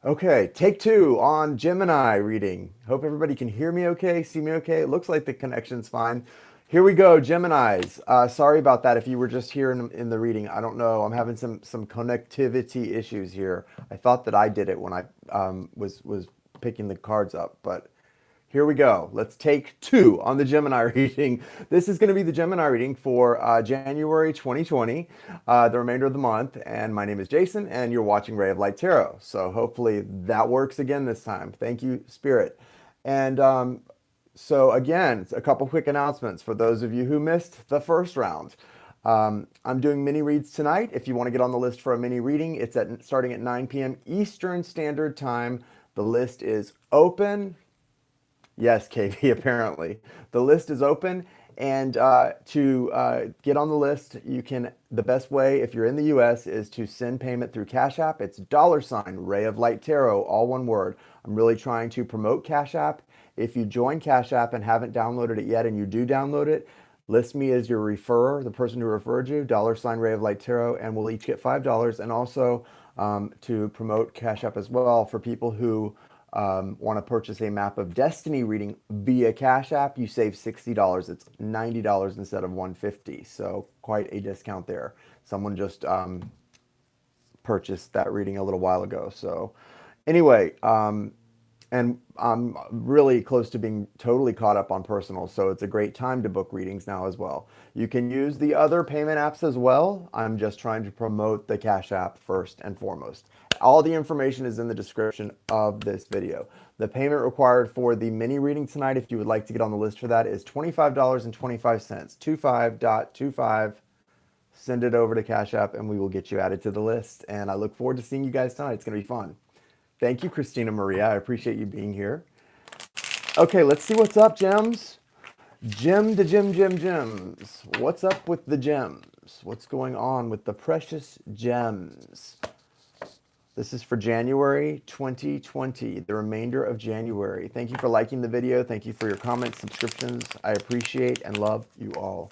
Okay, take two on Gemini reading. Hope everybody can hear me okay, see me okay. It looks like the connection's fine. Here we go, Geminis. Sorry about that if you were just here in the reading. I don't know. I'm having some connectivity issues here. I thought that I did it when I was picking the cards up, but here we go. Let's take two on the Gemini reading. This is going to be the Gemini reading for January 2020, the remainder of the month. And my name is Jason, and you're watching Ray of Light Tarot. So hopefully that works again this time. Thank you, Spirit. And so again, a couple quick announcements for those of you who missed the first round. I'm doing mini reads tonight. If you want to get on the list for a mini reading, it's starting at 9 p.m. Eastern Standard Time. The list is open. Yes, KB, apparently. The list is open, and to get on the list, the best way, if you're in the US, is to send payment through Cash App. It's $ Ray of Light Tarot, all one word. I'm really trying to promote Cash App. If you join Cash App and haven't downloaded it yet, and you do download it, list me as your referrer, the person who referred you, $ Ray of Light Tarot, and we'll each get $5. And also to promote Cash App as well for people who want to purchase a map of destiny reading via Cash App, you save $60. It's $90 instead of $150. So quite a discount there. Someone just purchased that reading a little while ago. So anyway, and I'm really close to being totally caught up on personal, so it's a great time to book readings now as well. You can use the other payment apps as well. I'm just trying to promote the Cash App first and foremost. All the information is in the description of this video. The payment required for the mini reading tonight, if you would like to get on the list for that, is $25.25. 25.25. Send it over to Cash App and we will get you added to the list. And I look forward to seeing you guys tonight. It's going to be fun. Thank you, Christina Maria. I appreciate you being here. Okay, let's see what's up, gems. Gems. What's up with the gems? What's going on with the precious gems? This is for January 2020, the remainder of January. Thank you for liking the video. Thank you for your comments, subscriptions. I appreciate and love you all.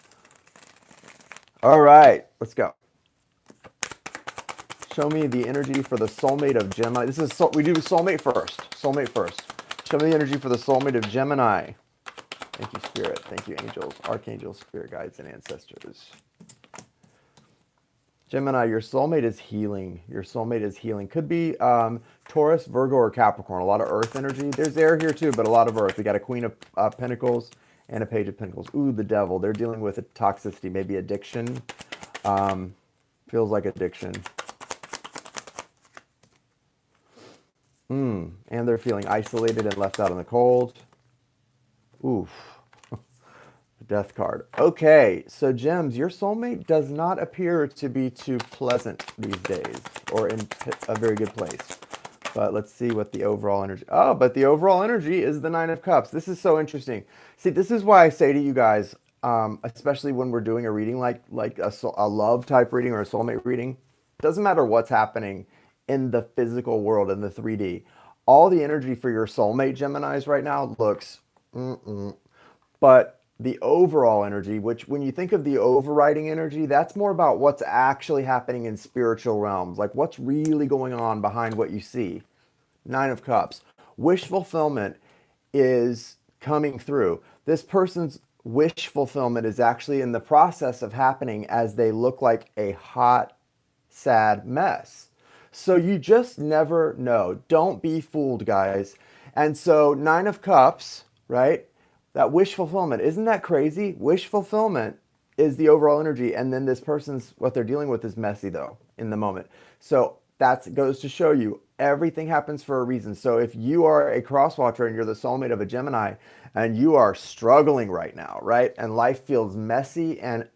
All right, let's go. Show me the energy for the soulmate of Gemini. We do soulmate first. Soulmate first. Show me the energy for the soulmate of Gemini. Thank you, Spirit. Thank you, angels, archangels, spirit guides, and ancestors. Gemini, your soulmate is healing. Your soulmate is healing. Could be Taurus, Virgo, or Capricorn. A lot of earth energy. There's air here too, but a lot of earth. We got a Queen of Pentacles and a Page of Pentacles. Ooh, the Devil. They're dealing with a toxicity, maybe addiction. Feels like addiction. And they're feeling isolated and left out in the cold. Oof. Death card. Okay, so gems, your soulmate does not appear to be too pleasant these days or in a very good place. But let's see what the overall energy. Oh, but the overall energy is the Nine of Cups. This is so interesting. See, this is why I say to you guys, especially when we're doing a reading like a love type reading or a soulmate reading, it doesn't matter what's happening in the physical world, in the 3D. All the energy for your soulmate Geminis right now looks but the overall energy, which when you think of the overriding energy, that's more about what's actually happening in spiritual realms, like what's really going on behind what you see. Nine of Cups. Wish fulfillment is coming through. This person's wish fulfillment is actually in the process of happening as they look like a hot, sad mess. So you just never know. Don't be fooled, guys. And so Nine of Cups, right? That wish fulfillment, isn't that crazy? Wish fulfillment is the overall energy, and then this person's, what they're dealing with is messy though, in the moment. So that goes to show you, everything happens for a reason. So if you are a cross watcher and you're the soulmate of a Gemini, and you are struggling right now, right? And life feels messy and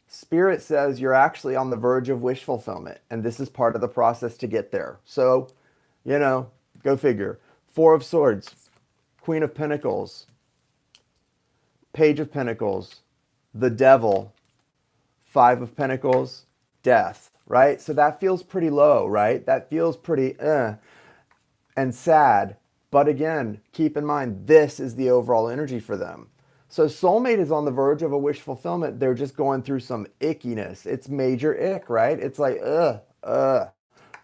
Spirit says you're actually on the verge of wish fulfillment, and this is part of the process to get there. So, go figure. Four of Swords. Queen of Pentacles, Page of Pentacles, the Devil, Five of Pentacles, Death, right? So that feels pretty low, right? That feels pretty and sad. But again, keep in mind, this is the overall energy for them. So soulmate is on the verge of a wish fulfillment. They're just going through some ickiness. It's major ick, right? It's like,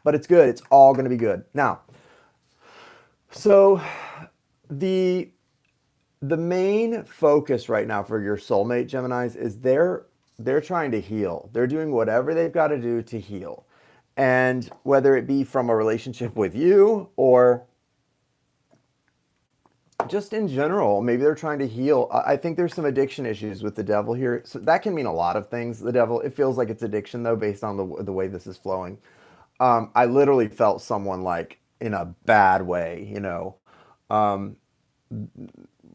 but it's good. It's all going to be good. Now, so the main focus right now for your soulmate, Geminis, is they're trying to heal. They're doing whatever they've got to do to heal. And whether it be from a relationship with you or just in general, maybe they're trying to heal. I think there's some addiction issues with the devil here. So that can mean a lot of things. The devil, it feels like it's addiction though, based on the way this is flowing. I literally felt someone like in a bad way, you know. Um,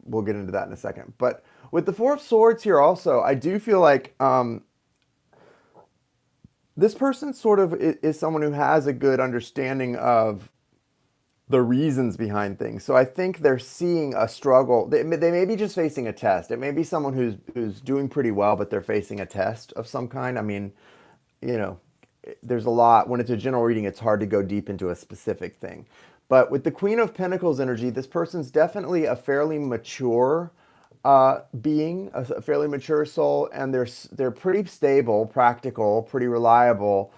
we'll get into that in a second. But with the Four of Swords here also, I do feel like this person sort of is someone who has a good understanding of the reasons behind things. So I think they're seeing a struggle. They may be just facing a test. It may be someone who's doing pretty well, but they're facing a test of some kind. I mean, you know, there's a lot. When it's a general reading, it's hard to go deep into a specific thing. But with the Queen of Pentacles energy, this person's definitely a fairly mature being, a fairly mature soul, and they're pretty stable, practical, pretty reliable.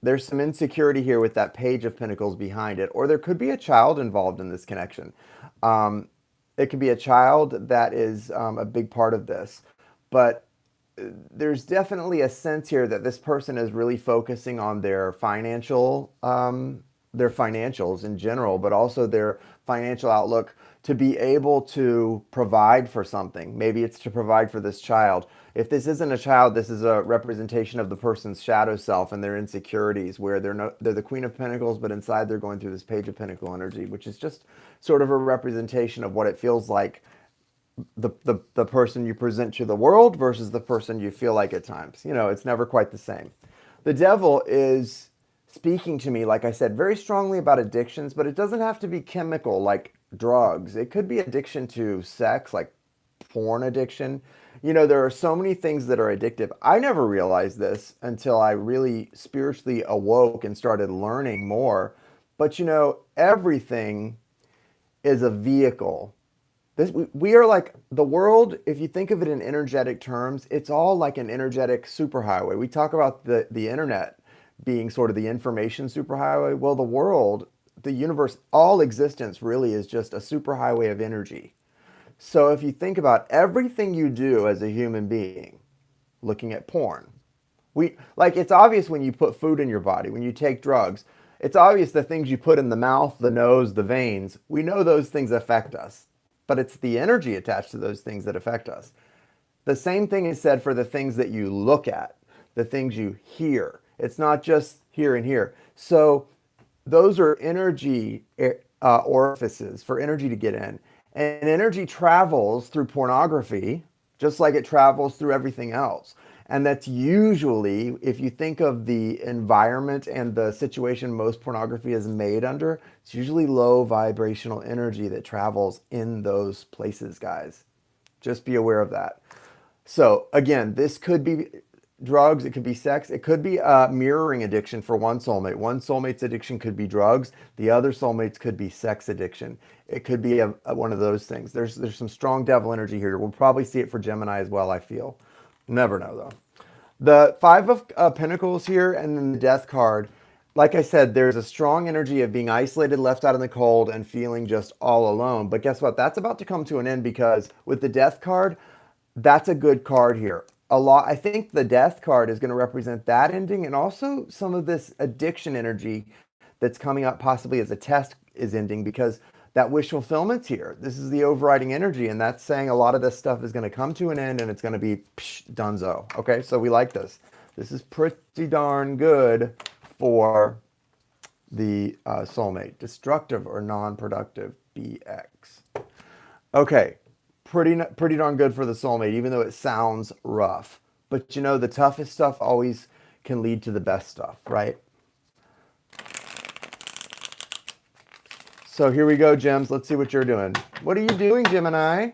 There's some insecurity here with that Page of Pentacles behind it, or there could be a child involved in this connection. It could be a child that is a big part of this, but there's definitely a sense here that this person is really focusing on their financials in general, but also their financial outlook to be able to provide for something. Maybe it's to provide for this child. If this isn't a child, this is a representation of the person's shadow self and their insecurities, where they're the Queen of Pentacles, but inside they're going through this Page of Pentacle energy, which is just sort of a representation of what it feels like the person you present to the world versus the person you feel like at times. You know, it's never quite the same. The devil is speaking to me, like I said, very strongly about addictions, but it doesn't have to be chemical like drugs. It could be addiction to sex, like porn addiction. You know, there are so many things that are addictive. I never realized this until I really spiritually awoke and started learning more. But you know, everything is a vehicle. We are like the world. If you think of it in energetic terms, it's all like an energetic superhighway. We talk about the internet being sort of the information superhighway. Well, the world, the universe, all existence really is just a superhighway of energy. So if you think about everything you do as a human being, looking at porn, it's obvious when you put food in your body, when you take drugs, it's obvious the things you put in the mouth, the nose, the veins, we know those things affect us, but it's the energy attached to those things that affect us. The same thing is said for the things that you look at, the things you hear. It's not just here and here. So those are energy orifices for energy to get in. And energy travels through pornography, just like it travels through everything else. And that's usually, if you think of the environment and the situation most pornography is made under, it's usually low vibrational energy that travels in those places, guys. Just be aware of that. So again, this could be drugs, it could be sex, it could be a mirroring addiction for one soulmate. One soulmate's addiction could be drugs, the other soulmate's could be sex addiction. It could be one of those things. There's some strong devil energy here. We'll probably see it for Gemini as well, I feel. Never know though. The Five of Pentacles here and then the Death card. Like I said, there's a strong energy of being isolated, left out in the cold, and feeling just all alone. But guess what? That's about to come to an end, because with the Death card, that's a good card here. I think the Death card is going to represent that ending, and also some of this addiction energy that's coming up possibly as a test is ending, because that wish fulfillment's here. This is the overriding energy, and that's saying a lot of this stuff is going to come to an end and it's going to be donezo. Okay, so we like this. This is pretty darn good for the soulmate. Destructive or non-productive, BX. Okay. Pretty darn good for the soulmate, even though it sounds rough. But you know, the toughest stuff always can lead to the best stuff, right? So here we go, Gems. Let's see what you're doing. What are you doing, Gemini?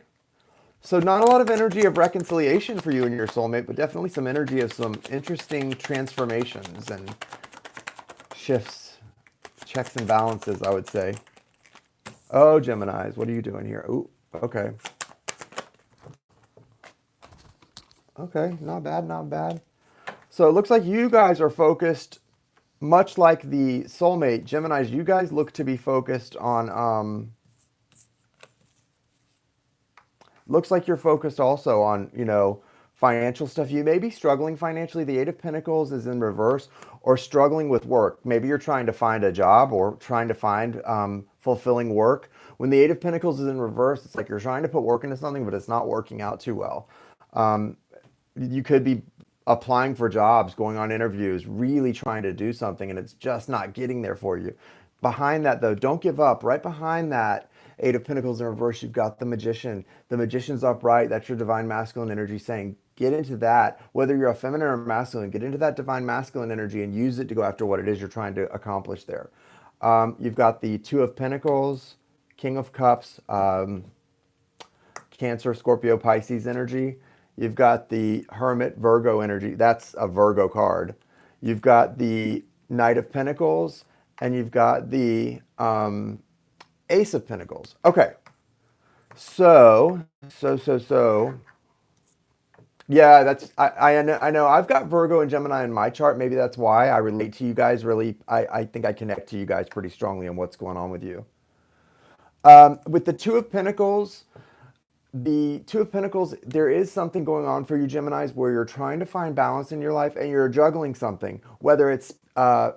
So not a lot of energy of reconciliation for you and your soulmate, but definitely some energy of some interesting transformations and shifts, checks and balances, I would say. Oh, Geminis, what are you doing here? Ooh, okay. Okay, not bad, not bad. So it looks like you guys are focused much like the soulmate, Geminis, you guys look to be focused on, looks like you're focused also on, financial stuff. You may be struggling financially. The Eight of Pentacles is in reverse, or struggling with work. Maybe you're trying to find a job or trying to find fulfilling work. When the Eight of Pentacles is in reverse, it's like you're trying to put work into something, but it's not working out too well. You could be applying for jobs, going on interviews, really trying to do something, and it's just not getting there for you. Behind that, though, don't give up. Right behind that Eight of Pentacles in reverse, you've got the Magician. The Magician's upright. That's your divine masculine energy saying, get into that. Whether you're a feminine or masculine, get into that divine masculine energy and use it to go after what it is you're trying to accomplish there. You've got the Two of Pentacles, King of Cups, Cancer, Scorpio, Pisces energy. You've got the Hermit, Virgo energy. That's a Virgo card. You've got the Knight of Pentacles, and you've got the Ace of Pentacles. Okay. So. Yeah, I know. I've got Virgo and Gemini in my chart. Maybe that's why I relate to you guys really. I think I connect to you guys pretty strongly on what's going on with you. With the Two of Pentacles, there is something going on for you, Geminis, where you're trying to find balance in your life and you're juggling something, whether it's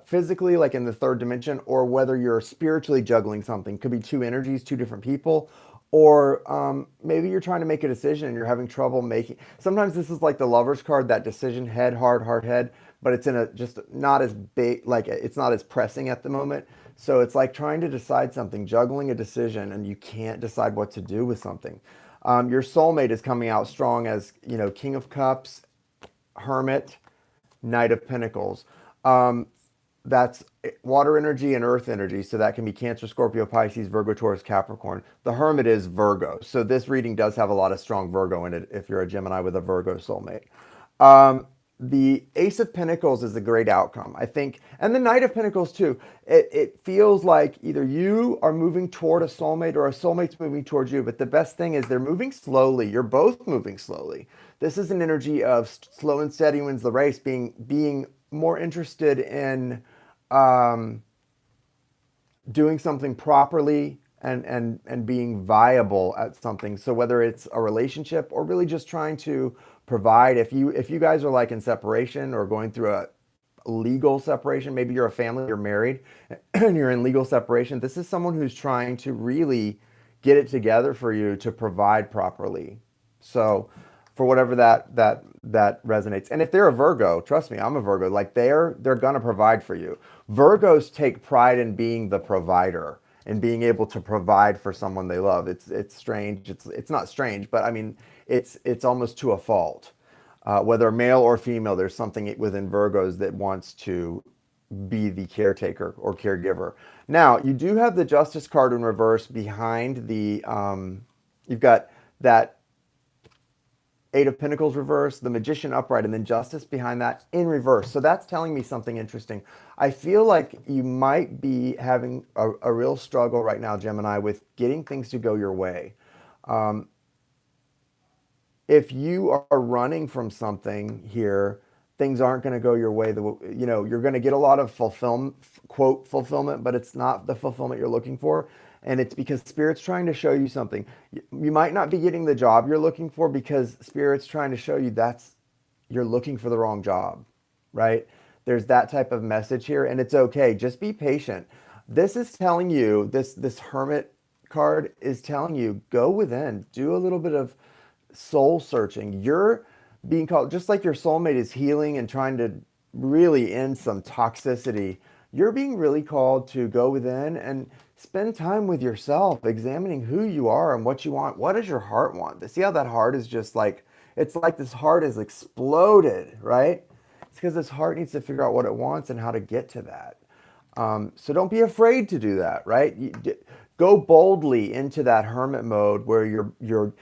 physically, like in the third dimension, or whether you're spiritually juggling something. Could be two energies, two different people, or maybe you're trying to make a decision and you're having trouble making. Sometimes this is like the Lover's card, that decision, head, heart, head, but it's in a just not as big, like it's not as pressing at the moment. So it's like trying to decide something, juggling a decision, and you can't decide what to do with something. Your soulmate is coming out strong as, King of Cups, Hermit, Knight of Pentacles. That's water energy and earth energy. So that can be Cancer, Scorpio, Pisces, Virgo, Taurus, Capricorn. The Hermit is Virgo. So this reading does have a lot of strong Virgo in it if you're a Gemini with a Virgo soulmate. The Ace of Pentacles is a great outcome, I think. And the Knight of Pentacles too. It feels like either you are moving toward a soulmate or a soulmate's moving towards you. But the best thing is they're moving slowly. You're both moving slowly. This is an energy of slow and steady wins the race, being more interested in doing something properly and being viable at something. So whether it's a relationship or really just trying to provide, if you guys are like in separation or going through a legal separation, maybe you're a family, you're married, and you're in legal separation, this is someone who's trying to really get it together for you to provide properly. So for whatever that resonates. And if they're a Virgo, trust me, I'm a Virgo, like they're gonna provide for you. Virgos take pride in being the provider and being able to provide for someone they love. It's strange. It's not strange, but I mean, it's almost to a fault. Whether male or female, there's something within Virgos that wants to be the caretaker or caregiver. Now, you do have the Justice card in reverse behind the, you've got that Eight of Pentacles reverse, the Magician upright, and then Justice behind that in reverse. So that's telling me something interesting. I feel like you might be having a real struggle right now, Gemini, with getting things to go your way. If you are running from something here, things aren't going to go your way. You're going to get a lot of quote fulfillment, but it's not the fulfillment you're looking for. And it's because Spirit's trying to show you something. You might not be getting the job you're looking for because Spirit's trying to show you you're looking for the wrong job, right? There's that type of message here, and it's okay. Just be patient. This is telling you, this Hermit card is telling you, go within, do a little bit of soul searching. You're being called, just like your soulmate is healing and trying to really end some toxicity. You're being really called to go within and spend time with yourself, examining who you are and what you want. What does your heart want? See how that heart is just like, it's like this heart is exploded, right? It's because this heart needs to figure out what it wants and how to get to that. So don't be afraid to do that, right? Go boldly into that hermit mode where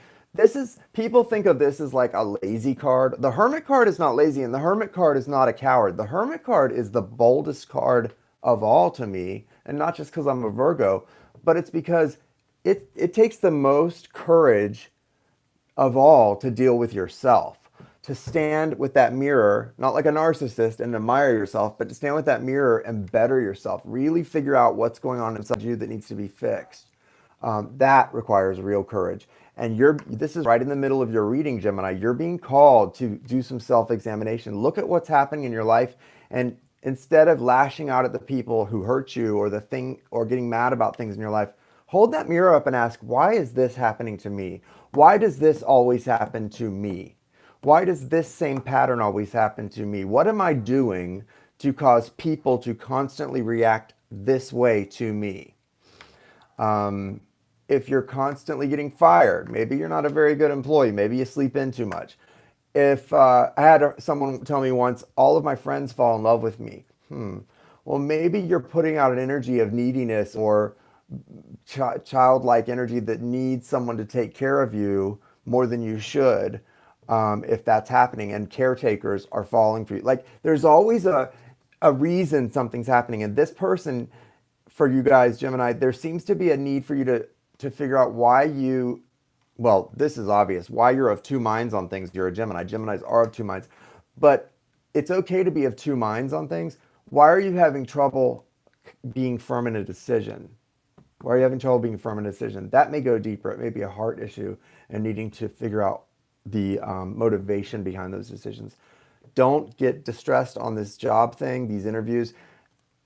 people think of this as like a lazy card. The Hermit card is not lazy, and the Hermit card is not a coward. The Hermit card is the boldest card of all to me, and not just because I'm a Virgo, but it's because it takes the most courage of all to deal with yourself. to stand with that mirror, not like a narcissist and admire yourself, but to stand with that mirror and better yourself. Really figure out what's going on inside you that needs to be fixed. That requires real courage. And this is right in the middle of your reading, Gemini. You're being called to do some self-examination. Look at what's happening in your life, and instead of lashing out at the people who hurt you or the thing or getting mad about things in your life, hold that mirror up and ask, why is this happening to me? Why does this always happen to me? Why does this same pattern always happen to me? What am I doing to cause people to constantly react this way to me? If you're constantly getting fired, maybe you're not a very good employee. Maybe you sleep in too much. If I had someone tell me once, all of my friends fall in love with me. Well, maybe you're putting out an energy of neediness or childlike energy that needs someone to take care of you more than you should, if that's happening, and caretakers are falling for you. Like, there's always a reason something's happening. And this person, for you guys, Gemini, there seems to be a need for you to figure out why well, this is obvious, why you're of two minds on things. You're a Gemini. Geminis are of two minds. But it's okay to be of two minds on things. Why are you having trouble being firm in a decision? Why are you having trouble being firm in a decision? That may go deeper. It may be a heart issue and needing to figure out the motivation behind those decisions. Don't get distressed on this job thing, these interviews.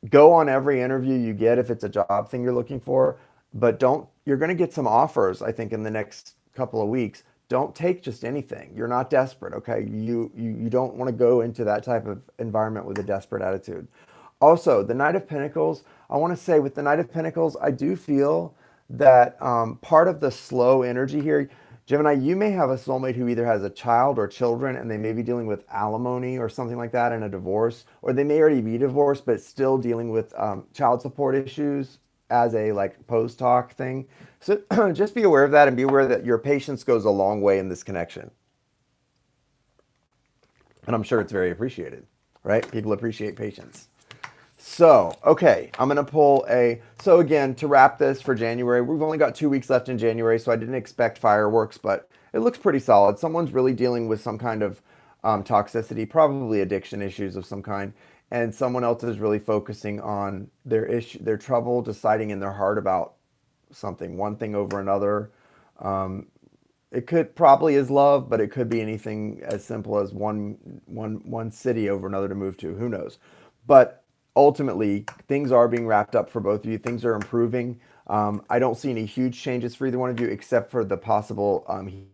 Go on every interview you get if it's a job thing you're looking for, but you're going to get some offers, I think, in the next couple of weeks. Don't take just anything. You're not desperate, okay? You don't want to go into that type of environment with a desperate attitude. Also, the Knight of Pentacles, I want to say with the Knight of Pentacles, I do feel that part of the slow energy here, Gemini, you may have a soulmate who either has a child or children, and they may be dealing with alimony or something like that in a divorce, or they may already be divorced, but still dealing with child support issues as a like post-talk thing. So just be aware of that, and be aware that your patience goes a long way in this connection. And I'm sure it's very appreciated, right? People appreciate patience. So, okay, I'm going to pull so again, to wrap this for January, we've only got 2 weeks left in January, so I didn't expect fireworks, but it looks pretty solid. Someone's really dealing with some kind of toxicity, probably addiction issues of some kind, and someone else is really focusing on their trouble deciding in their heart about something, one thing over another. It could probably is love, but it could be anything as simple as one city over another to move to. Who knows? But ultimately, things are being wrapped up for both of you. Things are improving. I don't see any huge changes for either one of you, except for the possible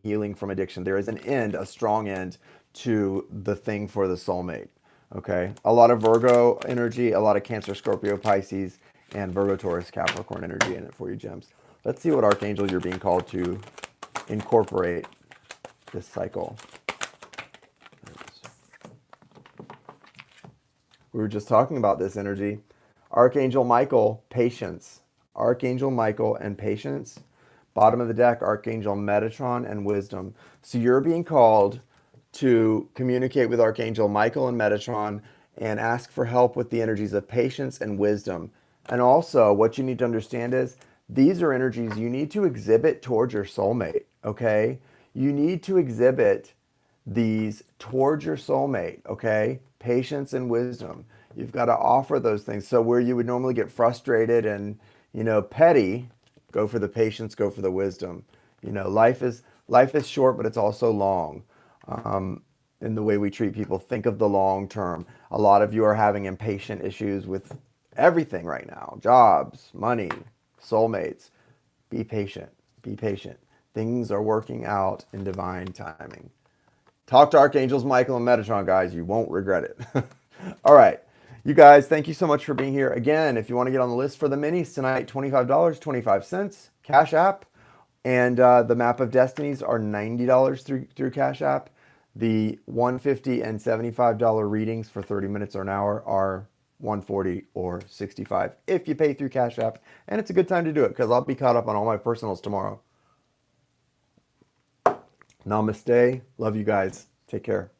healing from addiction. There is an end, a strong end to the thing for the soulmate. Okay, a lot of Virgo energy, a lot of Cancer, Scorpio, Pisces, and Virgo, Taurus, Capricorn energy in it for you, gems. Let's see what archangel you're being called to incorporate this cycle. We were just talking about this energy. Archangel Michael, patience. Archangel Michael and patience. Bottom of the deck, Archangel Metatron and wisdom. So you're being called to communicate with Archangel Michael and Metatron and ask for help with the energies of patience and wisdom. And also, what you need to understand is these are energies you need to exhibit towards your soulmate, okay? You need to exhibit these towards your soulmate, okay? Patience and wisdom. You've got to offer those things. So where you would normally get frustrated and, petty, go for the patience, go for the wisdom. Life is short, but it's also long. In the way we treat people, think of the long term. A lot of you are having impatient issues with everything right now. Jobs, money, soulmates. Be patient. Be patient. Things are working out in divine timing. Talk to Archangels Michael and Metatron, guys. You won't regret it. All right. You guys, thank you so much for being here. Again, if you want to get on the list for the minis tonight, $25.25, Cash App. And the Map of Destinies are $90 through Cash App. The $150 and $75 readings for 30 minutes or an hour are $140 or $65 if you pay through Cash App. And it's a good time to do it because I'll be caught up on all my personals tomorrow. Namaste. Love you guys. Take care.